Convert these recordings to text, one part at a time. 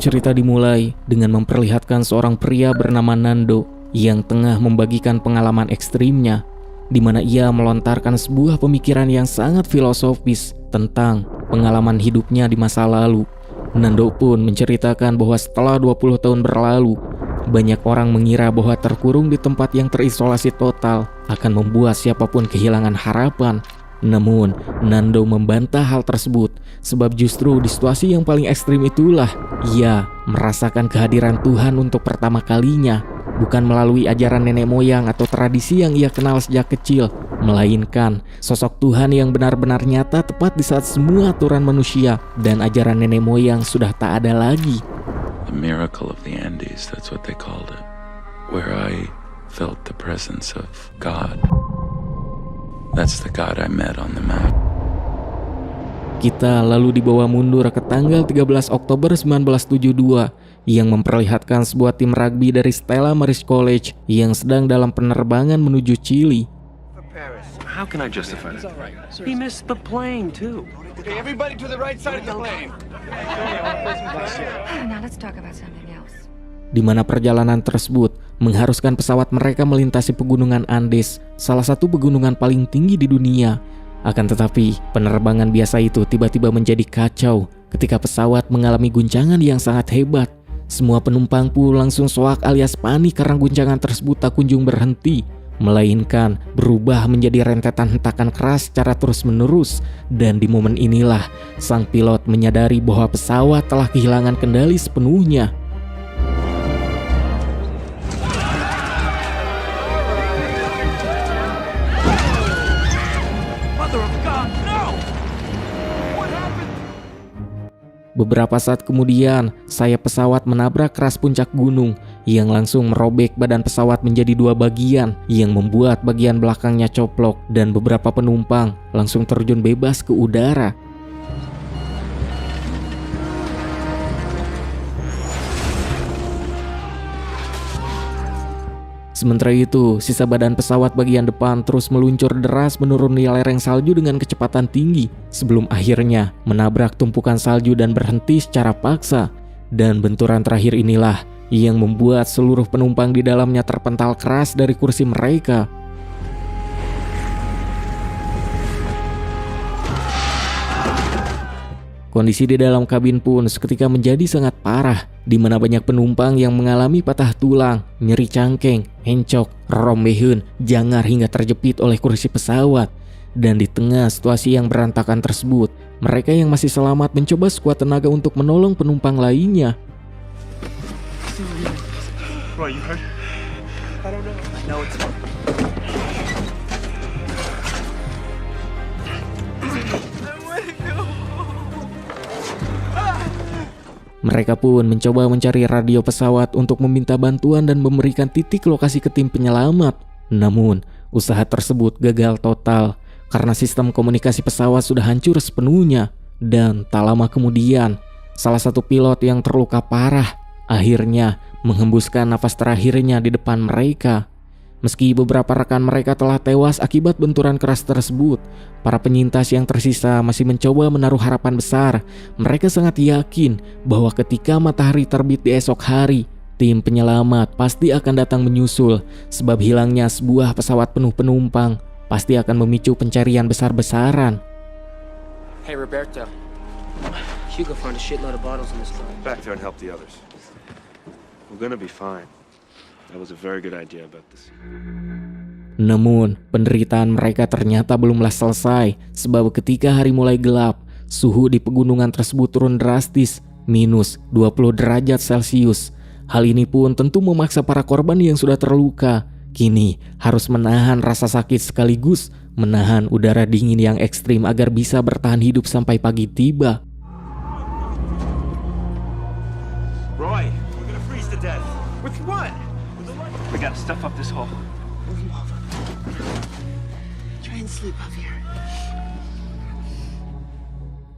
Cerita dimulai dengan memperlihatkan seorang pria bernama Nando yang tengah membagikan pengalaman ekstrimnya, di mana ia melontarkan sebuah pemikiran yang sangat filosofis tentang pengalaman hidupnya di masa lalu. Nando pun menceritakan bahwa setelah 20 tahun berlalu, banyak orang mengira bahwa terkurung di tempat yang terisolasi total akan membuat siapapun kehilangan harapan. Namun, Nando membantah hal tersebut sebab justru di situasi yang paling ekstrim itulah ia merasakan kehadiran Tuhan untuk pertama kalinya, bukan melalui ajaran nenek moyang atau tradisi yang ia kenal sejak kecil, melainkan sosok Tuhan yang benar-benar nyata tepat di saat semua aturan manusia dan ajaran nenek moyang sudah tak ada lagi. The miracle of the Andes, that's what they called it, where I felt the presence of God. That's the God I met on the mount. Kita lalu dibawa mundur ke tanggal 13 Oktober 1972 yang memperlihatkan sebuah tim rugby dari Stella Maris College yang sedang dalam penerbangan menuju Chili. How can I justify that? He missed the plane too. Okay, everybody to the right side of the plane. Now let's talk about something else. Di mana perjalanan tersebut mengharuskan pesawat mereka melintasi pegunungan Andes, salah satu pegunungan paling tinggi di dunia. Akan tetapi, penerbangan biasa itu tiba-tiba menjadi kacau ketika pesawat mengalami guncangan yang sangat hebat. Semua penumpang pun langsung soak alias panik karena guncangan tersebut tak kunjung berhenti, melainkan berubah menjadi rentetan hentakan keras secara terus-menerus. Dan di momen inilah sang pilot menyadari bahwa pesawat telah kehilangan kendali sepenuhnya. Beberapa saat kemudian, sayap pesawat menabrak keras puncak gunung yang langsung merobek badan pesawat menjadi dua bagian yang membuat bagian belakangnya coplok dan beberapa penumpang langsung terjun bebas ke udara. Sementara itu, sisa badan pesawat bagian depan terus meluncur deras menuruni lereng salju dengan kecepatan tinggi sebelum akhirnya menabrak tumpukan salju dan berhenti secara paksa. Dan benturan terakhir inilah yang membuat seluruh penumpang di dalamnya terpental keras dari kursi mereka. Kondisi di dalam kabin pun seketika menjadi sangat parah, di mana banyak penumpang yang mengalami patah tulang, nyeri cangkeng, encok, rombeheun, jangar hingga terjepit oleh kursi pesawat. Dan di tengah situasi yang berantakan tersebut, mereka yang masih selamat mencoba sekuat tenaga untuk menolong penumpang lainnya. Roy, you hurt? I don't know. No, it's fine. Mereka pun mencoba mencari radio pesawat untuk meminta bantuan dan memberikan titik lokasi ke tim penyelamat. Namun, usaha tersebut gagal total karena sistem komunikasi pesawat sudah hancur sepenuhnya. Dan tak lama kemudian, salah satu pilot yang terluka parah akhirnya menghembuskan nafas terakhirnya di depan mereka. Meski beberapa rekan mereka telah tewas akibat benturan keras tersebut, para penyintas yang tersisa masih mencoba menaruh harapan besar. Mereka sangat yakin bahwa ketika matahari terbit di esok hari, tim penyelamat pasti akan datang menyusul, sebab hilangnya sebuah pesawat penuh penumpang pasti akan memicu pencarian besar-besaran. Hey Roberto, Hugo found a shitload of bottles in this car. Back there and help the others. We're gonna be fine. That was a very good idea about this. Namun, penderitaan mereka ternyata belumlah selesai, sebab ketika hari mulai gelap, suhu di pegunungan tersebut turun drastis, minus 20 derajat Celcius. Hal ini pun tentu memaksa para korban yang sudah terluka kini harus menahan rasa sakit sekaligus menahan udara dingin yang ekstrim agar bisa bertahan hidup sampai pagi tiba. Roy, we're gonna freeze to death. With what? We gotta stuff up this hole. Try and sleep up here.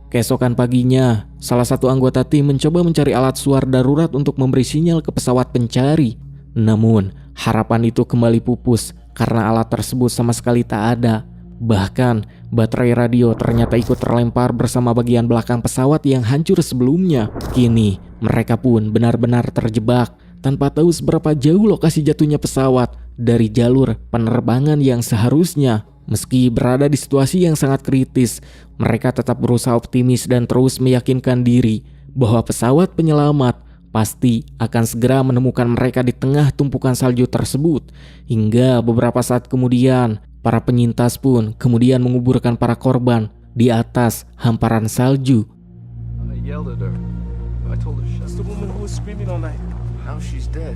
Keesokan paginya, salah satu anggota tim mencoba mencari alat suar darurat untuk memberi sinyal ke pesawat pencari. Namun, harapan itu kembali pupus karena alat tersebut sama sekali tak ada. Bahkan, baterai radio ternyata ikut terlempar bersama bagian belakang pesawat yang hancur sebelumnya. Kini, mereka pun benar-benar terjebak tanpa tahu seberapa jauh lokasi jatuhnya pesawat dari jalur penerbangan yang seharusnya. Meski berada di situasi yang sangat kritis, mereka tetap berusaha optimis dan terus meyakinkan diri bahwa pesawat penyelamat pasti akan segera menemukan mereka di tengah tumpukan salju tersebut. Hingga beberapa saat kemudian, para penyintas pun kemudian menguburkan para korban di atas hamparan salju. I yelled at her. I told her, that's the woman who was screaming all night. Now she's dead.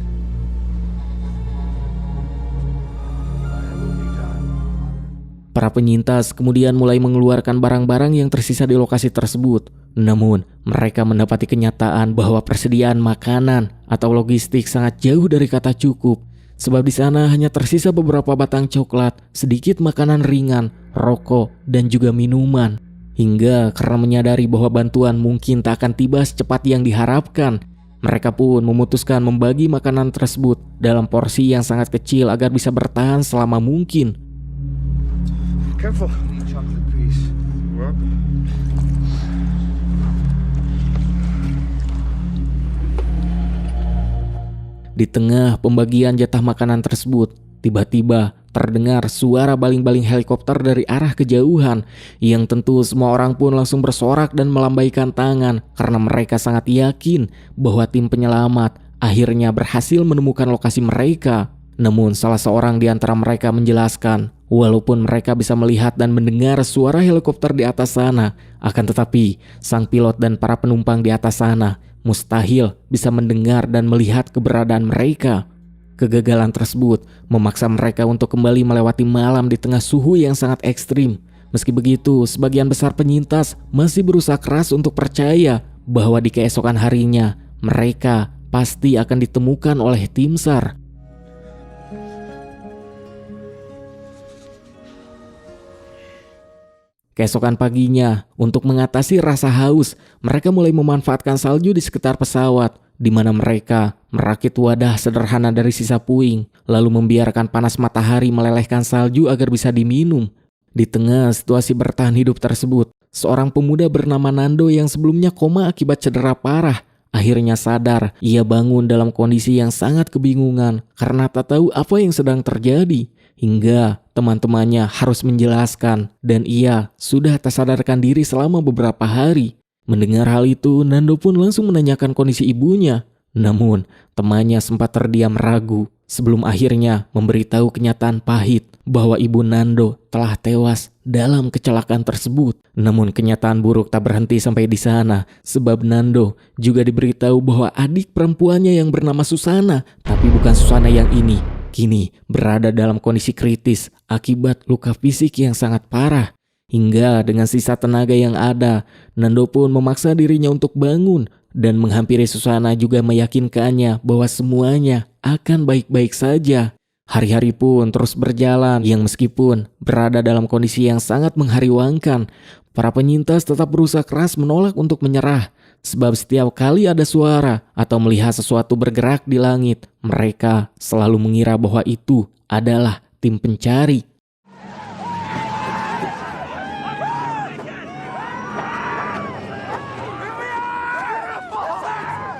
Para penyintas kemudian mulai mengeluarkan barang-barang yang tersisa di lokasi tersebut. Namun, mereka mendapati kenyataan bahwa persediaan makanan atau logistik sangat jauh dari kata cukup. Sebab di sana hanya tersisa beberapa batang coklat, sedikit makanan ringan, rokok, dan juga minuman. Hingga karena menyadari bahwa bantuan mungkin tak akan tiba secepat yang diharapkan, mereka pun memutuskan membagi makanan tersebut dalam porsi yang sangat kecil agar bisa bertahan selama mungkin. Careful. Chocolate piece. You're welcome. Di tengah pembagian jatah makanan tersebut, tiba-tiba terdengar suara baling-baling helikopter dari arah kejauhan, yang tentu semua orang pun langsung bersorak dan melambaikan tangan karena mereka sangat yakin bahwa tim penyelamat akhirnya berhasil menemukan lokasi mereka. Namun salah seorang di antara mereka menjelaskan, walaupun mereka bisa melihat dan mendengar suara helikopter di atas sana, akan tetapi sang pilot dan para penumpang di atas sana mustahil bisa mendengar dan melihat keberadaan mereka. Kegagalan tersebut memaksa mereka untuk kembali melewati malam di tengah suhu yang sangat ekstrim. Meski begitu, sebagian besar penyintas masih berusaha keras untuk percaya bahwa di keesokan harinya mereka pasti akan ditemukan oleh tim SAR. Keesokan paginya, untuk mengatasi rasa haus, mereka mulai memanfaatkan salju di sekitar pesawat, di mana mereka merakit wadah sederhana dari sisa puing, lalu membiarkan panas matahari melelehkan salju agar bisa diminum. Di tengah situasi bertahan hidup tersebut, seorang pemuda bernama Nando yang sebelumnya koma akibat cedera parah, akhirnya sadar. Ia bangun dalam kondisi yang sangat kebingungan karena tak tahu apa yang sedang terjadi. Hingga teman-temannya harus menjelaskan dan ia sudah tak sadarkan diri selama beberapa hari. Mendengar hal itu, Nando pun langsung menanyakan kondisi ibunya. Namun, temannya sempat terdiam ragu sebelum akhirnya memberitahu kenyataan pahit bahwa ibu Nando telah tewas dalam kecelakaan tersebut. Namun kenyataan buruk tak berhenti sampai di sana, sebab Nando juga diberitahu bahwa adik perempuannya yang bernama Susana, tapi bukan Susana yang ini, kini berada dalam kondisi kritis akibat luka fisik yang sangat parah. Hingga dengan sisa tenaga yang ada, Nando pun memaksa dirinya untuk bangun dan menghampiri Susana juga meyakinkannya bahwa semuanya akan baik-baik saja. Hari-hari pun terus berjalan yang meskipun berada dalam kondisi yang sangat menghariwangkan, para penyintas tetap berusaha keras menolak untuk menyerah. Sebab setiap kali ada suara atau melihat sesuatu bergerak di langit, mereka selalu mengira bahwa itu adalah tim pencari.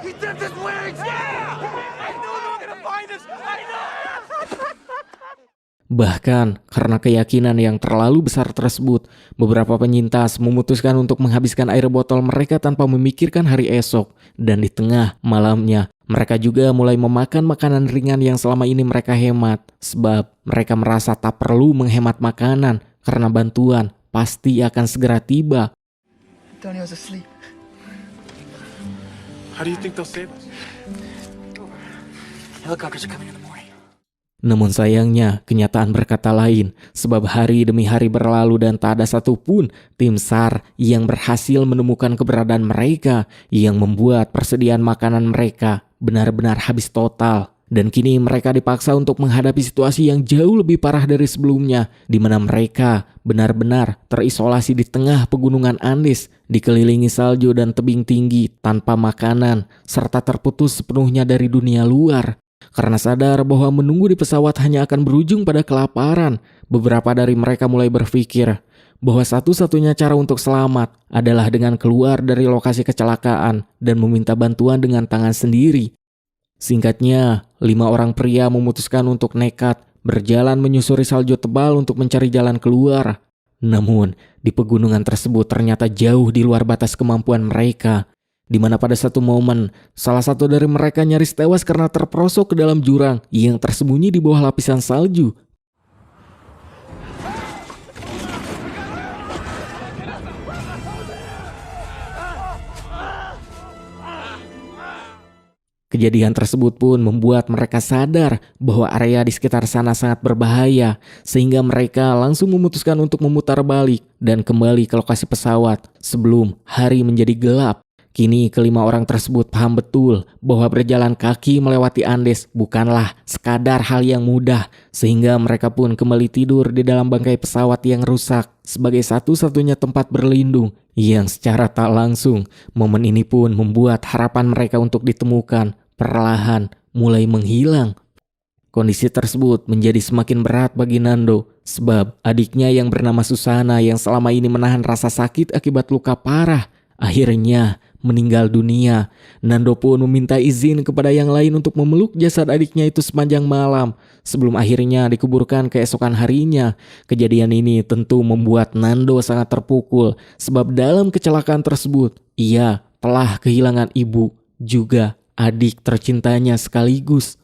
He did this wings! Yeah! I knew they were gonna find us! I know! Bahkan karena keyakinan yang terlalu besar tersebut, beberapa penyintas memutuskan untuk menghabiskan air botol mereka tanpa memikirkan hari esok. Dan di tengah malamnya, mereka juga mulai memakan makanan ringan yang selama ini mereka hemat. Sebab mereka merasa tak perlu menghemat makanan karena bantuan pasti akan segera tiba. Antonio's asleep. How do you think they'll save us? Helicopters are coming in the morning. Namun sayangnya, kenyataan berkata lain, sebab hari demi hari berlalu dan tak ada satupun tim SAR yang berhasil menemukan keberadaan mereka, yang membuat persediaan makanan mereka benar-benar habis total. Dan kini mereka dipaksa untuk menghadapi situasi yang jauh lebih parah dari sebelumnya, di mana mereka benar-benar terisolasi di tengah pegunungan Andes, dikelilingi salju dan tebing tinggi, tanpa makanan, serta terputus sepenuhnya dari dunia luar. Karena sadar bahwa menunggu di pesawat hanya akan berujung pada kelaparan, beberapa dari mereka mulai berpikir bahwa satu-satunya cara untuk selamat adalah dengan keluar dari lokasi kecelakaan dan meminta bantuan dengan tangan sendiri. Singkatnya, 5 orang pria memutuskan untuk nekat berjalan menyusuri salju tebal untuk mencari jalan keluar. Namun, di pegunungan tersebut ternyata jauh di luar batas kemampuan mereka, di mana pada satu momen, salah satu dari mereka nyaris tewas karena terperosok ke dalam jurang yang tersembunyi di bawah lapisan salju. Kejadian tersebut pun membuat mereka sadar bahwa area di sekitar sana sangat berbahaya, sehingga mereka langsung memutuskan untuk memutar balik dan kembali ke lokasi pesawat sebelum hari menjadi gelap. Kini kelima orang tersebut paham betul bahwa berjalan kaki melewati Andes bukanlah sekadar hal yang mudah, sehingga mereka pun kembali tidur di dalam bangkai pesawat yang rusak sebagai satu-satunya tempat berlindung. Yang secara tak langsung, momen ini pun membuat harapan mereka untuk ditemukan perlahan mulai menghilang. Kondisi tersebut menjadi semakin berat bagi Nando, sebab adiknya yang bernama Susana yang selama ini menahan rasa sakit akibat luka parah, akhirnya meninggal dunia. Nando pun meminta izin kepada yang lain untuk memeluk jasad adiknya itu sepanjang malam, sebelum akhirnya dikuburkan keesokan harinya. Kejadian ini tentu membuat Nando sangat terpukul, sebab dalam kecelakaan tersebut, ia telah kehilangan ibu, juga adik tercintanya sekaligus.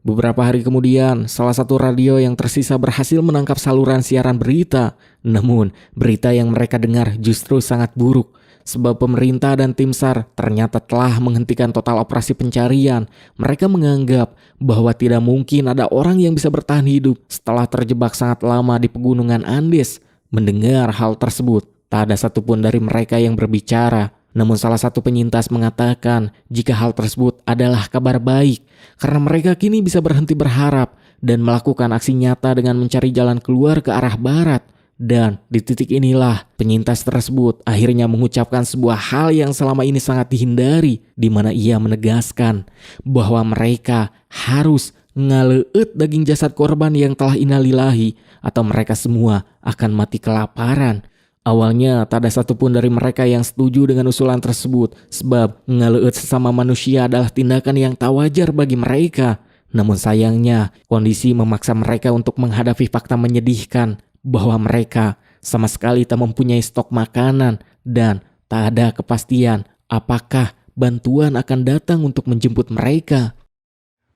Beberapa hari kemudian, salah satu radio yang tersisa berhasil menangkap saluran siaran berita. Namun, berita yang mereka dengar justru sangat buruk, sebab pemerintah dan tim SAR ternyata telah menghentikan total operasi pencarian. Mereka menganggap bahwa tidak mungkin ada orang yang bisa bertahan hidup setelah terjebak sangat lama di pegunungan Andes. Mendengar hal tersebut, tak ada satupun dari mereka yang berbicara. Namun salah satu penyintas mengatakan jika hal tersebut adalah kabar baik, karena mereka kini bisa berhenti berharap dan melakukan aksi nyata dengan mencari jalan keluar ke arah barat. Dan di titik inilah penyintas tersebut akhirnya mengucapkan sebuah hal yang selama ini sangat dihindari, di mana ia menegaskan bahwa mereka harus ngaleut daging jasad korban yang telah innalillahi, atau mereka semua akan mati kelaparan. Awalnya tak ada satupun dari mereka yang setuju dengan usulan tersebut, sebab ngaleut sesama manusia adalah tindakan yang tak wajar bagi mereka. Namun sayangnya, kondisi memaksa mereka untuk menghadapi fakta menyedihkan bahwa mereka sama sekali tak mempunyai stok makanan dan tak ada kepastian apakah bantuan akan datang untuk menjemput mereka.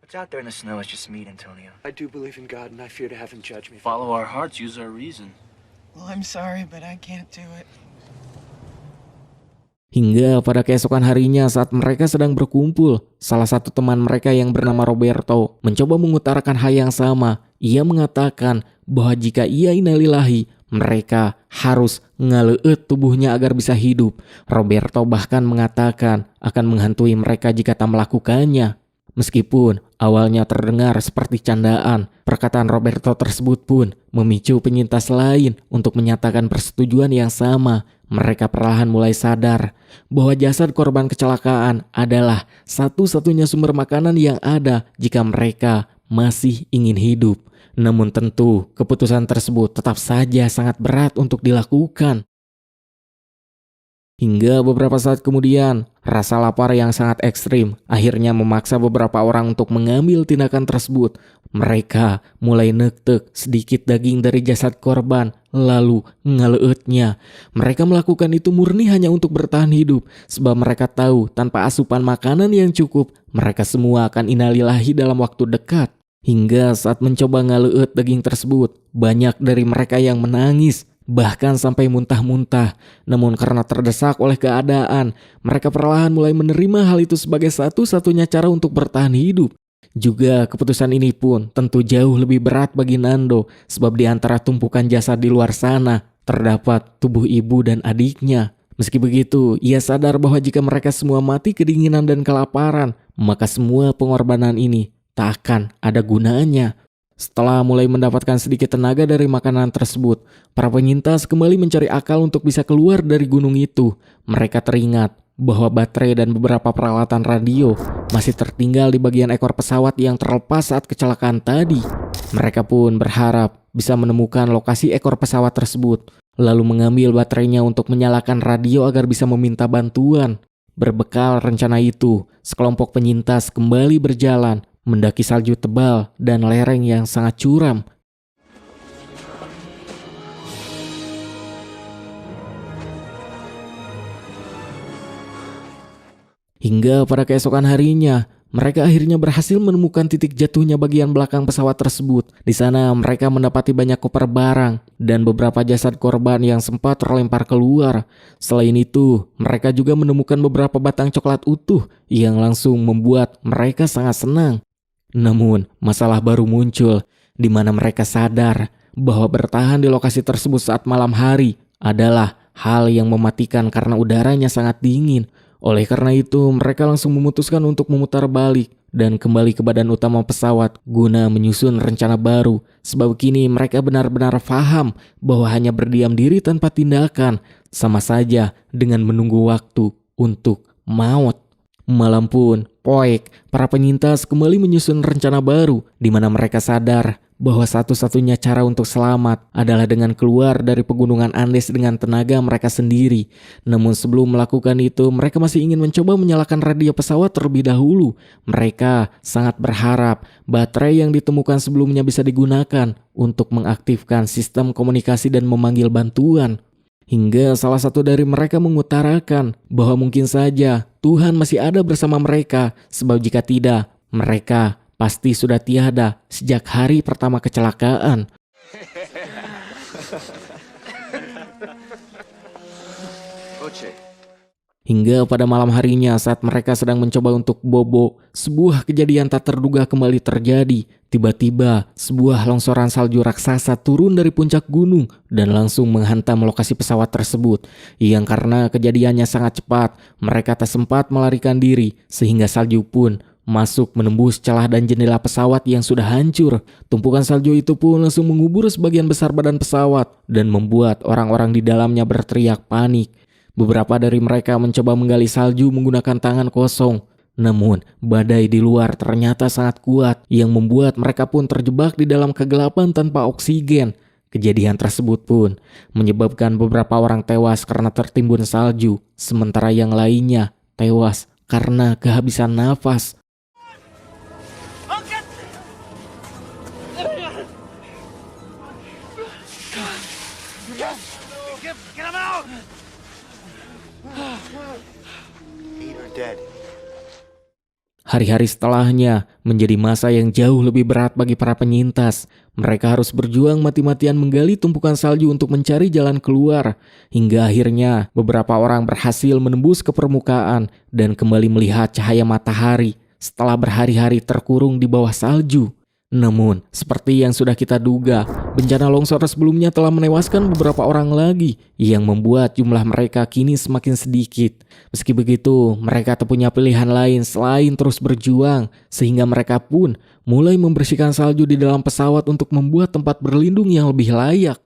What's out there in the snow is just meat, Antonio. I do believe in God, and I fear to have him judge me. Follow our hearts, use our reason. Well, I'm sorry, but I can't do it. Hingga pada keesokan harinya saat mereka sedang berkumpul, salah satu teman mereka yang bernama Roberto mencoba mengutarakan hal yang sama. Ia mengatakan bahwa jika ia innalillahi, mereka harus ngaleut tubuhnya agar bisa hidup. Roberto bahkan mengatakan akan menghantui mereka jika tak melakukannya. Meskipun awalnya terdengar seperti candaan, perkataan Roberto tersebut pun memicu penyintas lain untuk menyatakan persetujuan yang sama. Mereka perlahan mulai sadar bahwa jasad korban kecelakaan adalah satu-satunya sumber makanan yang ada jika mereka masih ingin hidup. Namun tentu keputusan tersebut tetap saja sangat berat untuk dilakukan. Hingga beberapa saat kemudian, rasa lapar yang sangat ekstrim akhirnya memaksa beberapa orang untuk mengambil tindakan tersebut. Mereka mulai nektek sedikit daging dari jasad korban, lalu ngaleutnya. Mereka melakukan itu murni hanya untuk bertahan hidup, sebab mereka tahu tanpa asupan makanan yang cukup, mereka semua akan innalillahi dalam waktu dekat. Hingga saat mencoba ngaleut daging tersebut, banyak dari mereka yang menangis, bahkan sampai muntah-muntah. Namun karena terdesak oleh keadaan, mereka perlahan mulai menerima hal itu sebagai satu-satunya cara untuk bertahan hidup. Juga keputusan ini pun tentu jauh lebih berat bagi Nando, sebab di antara tumpukan jasad di luar sana terdapat tubuh ibu dan adiknya. Meski begitu, ia sadar bahwa jika mereka semua mati kedinginan dan kelaparan, maka semua pengorbanan ini tak akan ada gunanya. Setelah mulai mendapatkan sedikit tenaga dari makanan tersebut, para penyintas kembali mencari akal untuk bisa keluar dari gunung itu. Mereka teringat bahwa baterai dan beberapa peralatan radio masih tertinggal di bagian ekor pesawat yang terlepas saat kecelakaan tadi. Mereka pun berharap bisa menemukan lokasi ekor pesawat tersebut, lalu mengambil baterainya untuk menyalakan radio agar bisa meminta bantuan. Berbekal rencana itu, sekelompok penyintas kembali berjalan, mendaki salju tebal dan lereng yang sangat curam. Hingga pada keesokan harinya, mereka akhirnya berhasil menemukan titik jatuhnya bagian belakang pesawat tersebut. Di sana mereka mendapati banyak koper barang dan beberapa jasad korban yang sempat terlempar keluar. Selain itu, mereka juga menemukan beberapa batang coklat utuh yang langsung membuat mereka sangat senang. Namun, masalah baru muncul di mana mereka sadar bahwa bertahan di lokasi tersebut saat malam hari adalah hal yang mematikan karena udaranya sangat dingin. Oleh karena itu, mereka langsung memutuskan untuk memutar balik dan kembali ke badan utama pesawat guna menyusun rencana baru. Sebab kini mereka benar-benar paham bahwa hanya berdiam diri tanpa tindakan sama saja dengan menunggu waktu untuk maut. Malam pun, poek, para penyintas kembali menyusun rencana baru di mana mereka sadar bahwa satu-satunya cara untuk selamat adalah dengan keluar dari pegunungan Andes dengan tenaga mereka sendiri. Namun sebelum melakukan itu, mereka masih ingin mencoba menyalakan radio pesawat terlebih dahulu. Mereka sangat berharap baterai yang ditemukan sebelumnya bisa digunakan untuk mengaktifkan sistem komunikasi dan memanggil bantuan. Hingga salah satu dari mereka mengutarakan bahwa mungkin saja Tuhan masih ada bersama mereka, sebab jika tidak, mereka pasti sudah tiada sejak hari pertama kecelakaan. Hingga pada malam harinya saat mereka sedang mencoba untuk bobo, sebuah kejadian tak terduga kembali terjadi. Tiba-tiba sebuah longsoran salju raksasa turun dari puncak gunung dan langsung menghantam lokasi pesawat tersebut. Yang karena kejadiannya sangat cepat, mereka tak sempat melarikan diri sehingga salju pun masuk menembus celah dan jendela pesawat yang sudah hancur. Tumpukan salju itu pun langsung mengubur sebagian besar badan pesawat dan membuat orang-orang di dalamnya berteriak panik. Beberapa dari mereka mencoba menggali salju menggunakan tangan kosong. Namun, badai di luar ternyata sangat kuat yang membuat mereka pun terjebak di dalam kegelapan tanpa oksigen. Kejadian tersebut pun menyebabkan beberapa orang tewas karena tertimbun salju, sementara yang lainnya tewas karena kehabisan nafas. Get him out! Peter dead. Hari-hari setelahnya menjadi masa yang jauh lebih berat bagi para penyintas. Mereka harus berjuang mati-matian menggali tumpukan salju untuk mencari jalan keluar. Hingga akhirnya beberapa orang berhasil menembus ke permukaan dan kembali melihat cahaya matahari setelah berhari-hari terkurung di bawah salju. Namun, seperti yang sudah kita duga, bencana longsor sebelumnya telah menewaskan beberapa orang lagi yang membuat jumlah mereka kini semakin sedikit. Meski begitu, mereka tak punya pilihan lain selain terus berjuang, sehingga mereka pun mulai membersihkan salju di dalam pesawat untuk membuat tempat berlindung yang lebih layak.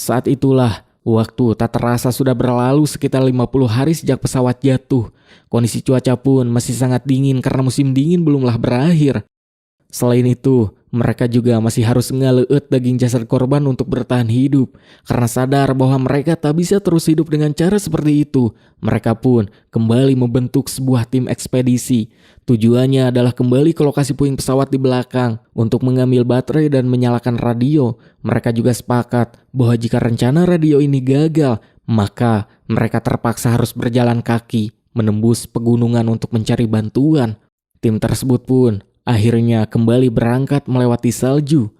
Saat itulah, waktu tak terasa sudah berlalu sekitar 50 hari sejak pesawat jatuh. Kondisi cuaca pun masih sangat dingin karena musim dingin belumlah berakhir. Selain itu, mereka juga masih harus ngaleut daging jasad korban untuk bertahan hidup. Karena sadar bahwa mereka tak bisa terus hidup dengan cara seperti itu, mereka pun kembali membentuk sebuah tim ekspedisi. Tujuannya adalah kembali ke lokasi puing pesawat di belakang untuk mengambil baterai dan menyalakan radio. Mereka juga sepakat bahwa jika rencana radio ini gagal, maka mereka terpaksa harus berjalan kaki menembus pegunungan untuk mencari bantuan. Tim tersebut pun akhirnya kembali berangkat melewati salju.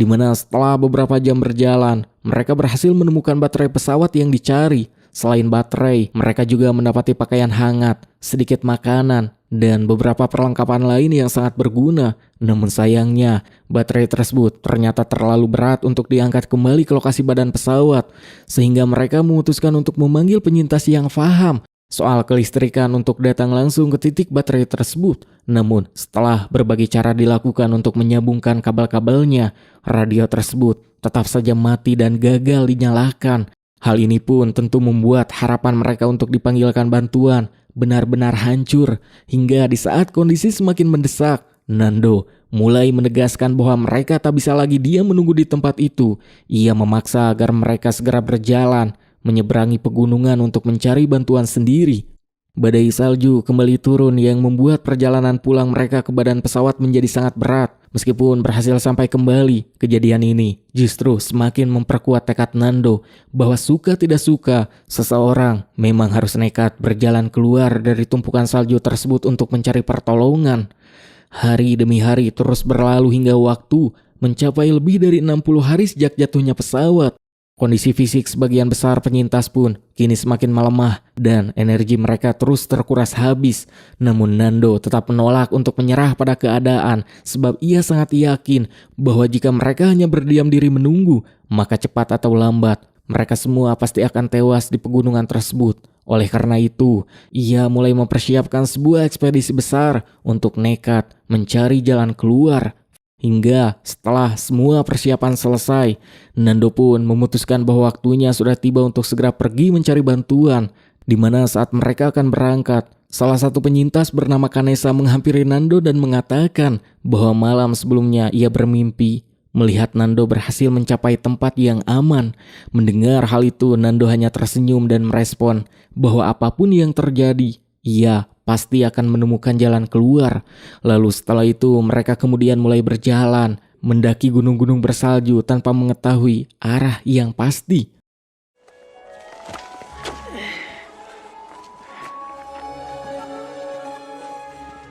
Di mana setelah beberapa jam berjalan, mereka berhasil menemukan baterai pesawat yang dicari. Selain baterai, mereka juga mendapati pakaian hangat, sedikit makanan, dan beberapa perlengkapan lain yang sangat berguna. Namun sayangnya, baterai tersebut ternyata terlalu berat untuk diangkat kembali ke lokasi badan pesawat, sehingga mereka memutuskan untuk memanggil penyintas yang paham soal kelistrikan untuk datang langsung ke titik baterai tersebut. Namun setelah berbagai cara dilakukan untuk menyambungkan kabel-kabelnya, radio tersebut tetap saja mati dan gagal dinyalakan. Hal ini pun tentu membuat harapan mereka untuk dipanggilkan bantuan benar-benar hancur. Hingga di saat kondisi semakin mendesak, Nando mulai menegaskan bahwa mereka tak bisa lagi diam menunggu di tempat itu. Ia memaksa agar mereka segera berjalan menyeberangi pegunungan untuk mencari bantuan sendiri. Badai salju kembali turun yang membuat perjalanan pulang mereka ke badan pesawat menjadi sangat berat. Meskipun berhasil sampai kembali, kejadian ini justru semakin memperkuat tekad Nando bahwa suka tidak suka, seseorang memang harus nekat berjalan keluar dari tumpukan salju tersebut untuk mencari pertolongan. Hari demi hari terus berlalu hingga waktu mencapai lebih dari 60 hari sejak jatuhnya pesawat. Kondisi fisik sebagian besar penyintas pun kini semakin melemah dan energi mereka terus terkuras habis. Namun Nando tetap menolak untuk menyerah pada keadaan sebab ia sangat yakin bahwa jika mereka hanya berdiam diri menunggu, maka cepat atau lambat mereka semua pasti akan tewas di pegunungan tersebut. Oleh karena itu, ia mulai mempersiapkan sebuah ekspedisi besar untuk nekat mencari jalan keluar. Hingga setelah semua persiapan selesai, Nando pun memutuskan bahwa waktunya sudah tiba untuk segera pergi mencari bantuan. Di mana saat mereka akan berangkat, salah satu penyintas bernama Kanesa menghampiri Nando dan mengatakan bahwa malam sebelumnya ia bermimpi melihat Nando berhasil mencapai tempat yang aman. Mendengar hal itu, Nando hanya tersenyum dan merespon bahwa apapun yang terjadi, ia pasti akan menemukan jalan keluar. Lalu setelah itu mereka kemudian mulai berjalan mendaki gunung-gunung bersalju tanpa mengetahui arah yang pasti.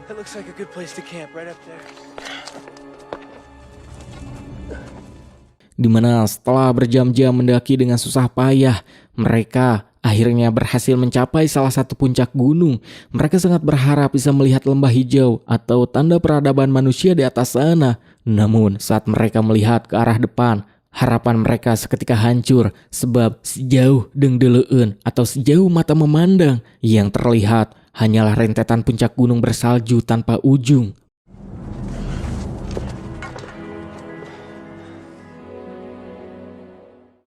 That looks like a good place to camp right up there. Dimana setelah berjam-jam mendaki dengan susah payah, mereka akhirnya berhasil mencapai salah satu puncak gunung. Mereka sangat berharap bisa melihat lembah hijau atau tanda peradaban manusia di atas sana. Namun saat mereka melihat ke arah depan, harapan mereka seketika hancur sebab sejauh dengdeleun atau sejauh mata memandang, yang terlihat hanyalah rentetan puncak gunung bersalju tanpa ujung.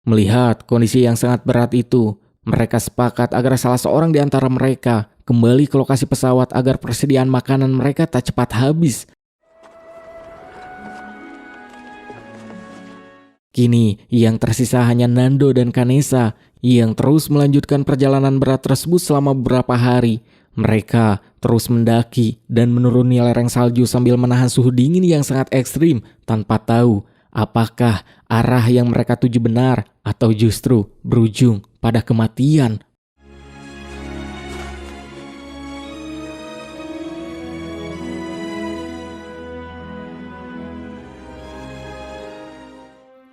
Melihat kondisi yang sangat berat itu, mereka sepakat agar salah seorang di antara mereka kembali ke lokasi pesawat agar persediaan makanan mereka tak cepat habis. Kini yang tersisa hanya Nando dan Kanesa yang terus melanjutkan perjalanan berat tersebut selama beberapa hari. Mereka terus mendaki dan menuruni lereng salju sambil menahan suhu dingin yang sangat ekstrim tanpa tahu apakah arah yang mereka tuju benar atau justru berujung pada kematian.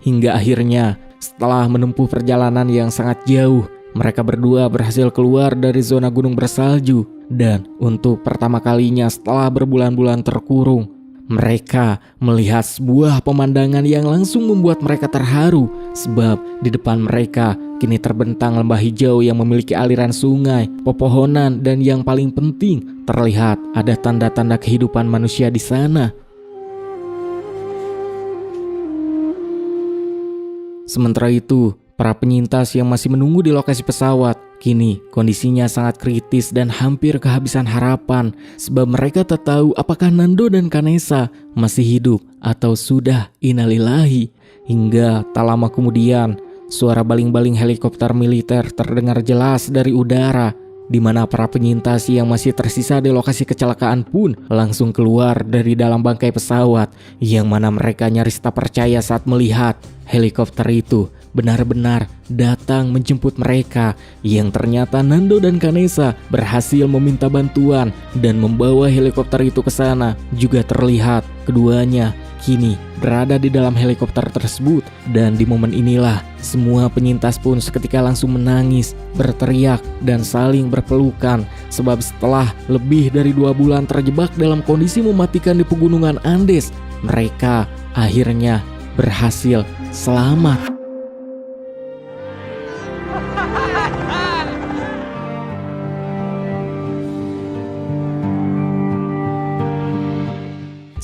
Hingga akhirnya setelah menempuh perjalanan yang sangat jauh, mereka berdua berhasil keluar dari zona gunung bersalju. Dan untuk pertama kalinya setelah berbulan-bulan terkurung, mereka melihat sebuah pemandangan yang langsung membuat mereka terharu. Sebab di depan mereka kini terbentang lembah hijau yang memiliki aliran sungai, pepohonan, dan yang paling penting terlihat ada tanda-tanda kehidupan manusia di sana. Sementara itu, para penyintas yang masih menunggu di lokasi pesawat, kini kondisinya sangat kritis dan hampir kehabisan harapan. Sebab mereka tak tahu apakah Nando dan Kanesa masih hidup atau sudah innalillahi. Hingga tak lama kemudian, suara baling-baling helikopter militer terdengar jelas dari udara, di mana para penyintas yang masih tersisa di lokasi kecelakaan pun langsung keluar dari dalam bangkai pesawat, yang mana mereka nyaris tak percaya saat melihat helikopter itu benar-benar datang menjemput mereka, yang ternyata Nando dan Kanesa berhasil meminta bantuan dan membawa helikopter itu ke sana. Juga terlihat keduanya kini berada di dalam helikopter tersebut, dan di momen inilah semua penyintas pun seketika langsung menangis, berteriak, dan saling berpelukan. Sebab setelah lebih dari 2 bulan terjebak dalam kondisi mematikan di pegunungan Andes, mereka akhirnya berhasil selamat.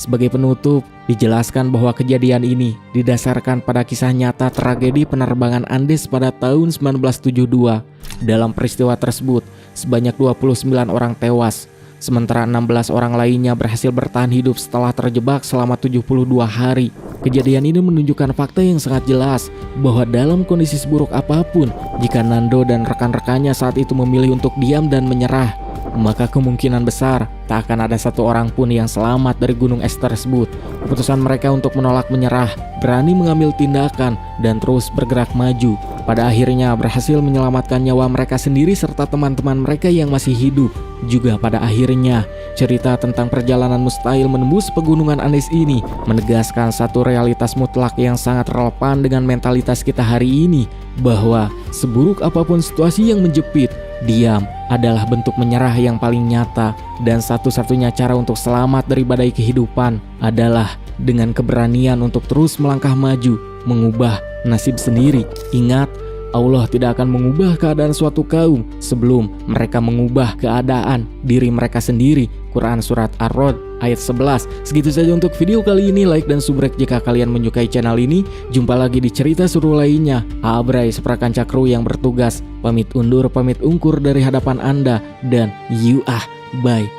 Sebagai penutup, dijelaskan bahwa kejadian ini didasarkan pada kisah nyata tragedi penerbangan Andes pada tahun 1972. Dalam peristiwa tersebut, sebanyak 29 orang tewas, sementara 16 orang lainnya berhasil bertahan hidup setelah terjebak selama 72 hari. Kejadian ini menunjukkan fakta yang sangat jelas bahwa dalam kondisi seburuk apapun, jika Nando dan rekan-rekannya saat itu memilih untuk diam dan menyerah, maka kemungkinan besar tak akan ada satu orang pun yang selamat dari gunung es tersebut. Keputusan mereka untuk menolak menyerah, berani mengambil tindakan, dan terus bergerak maju, pada akhirnya berhasil menyelamatkan nyawa mereka sendiri serta teman-teman mereka yang masih hidup. Juga pada akhirnya, cerita tentang perjalanan mustahil menembus pegunungan Andes ini menegaskan satu realitas mutlak yang sangat relevan dengan mentalitas kita hari ini, bahwa seburuk apapun situasi yang menjepit, diam adalah bentuk menyerah yang paling nyata, dan satu-satunya cara untuk selamat dari badai kehidupan adalah dengan keberanian untuk terus melangkah maju, mengubah nasib sendiri. Ingat, Allah tidak akan mengubah keadaan suatu kaum sebelum mereka mengubah keadaan diri mereka sendiri. Quran Surat Ar-Rod ayat 11. Segitu saja untuk video kali ini. Like dan subrek jika kalian menyukai channel ini. Jumpa lagi di cerita seru lainnya. Abray seprakanca kru yang bertugas pamit undur pamit ungkur dari hadapan Anda, dan bye.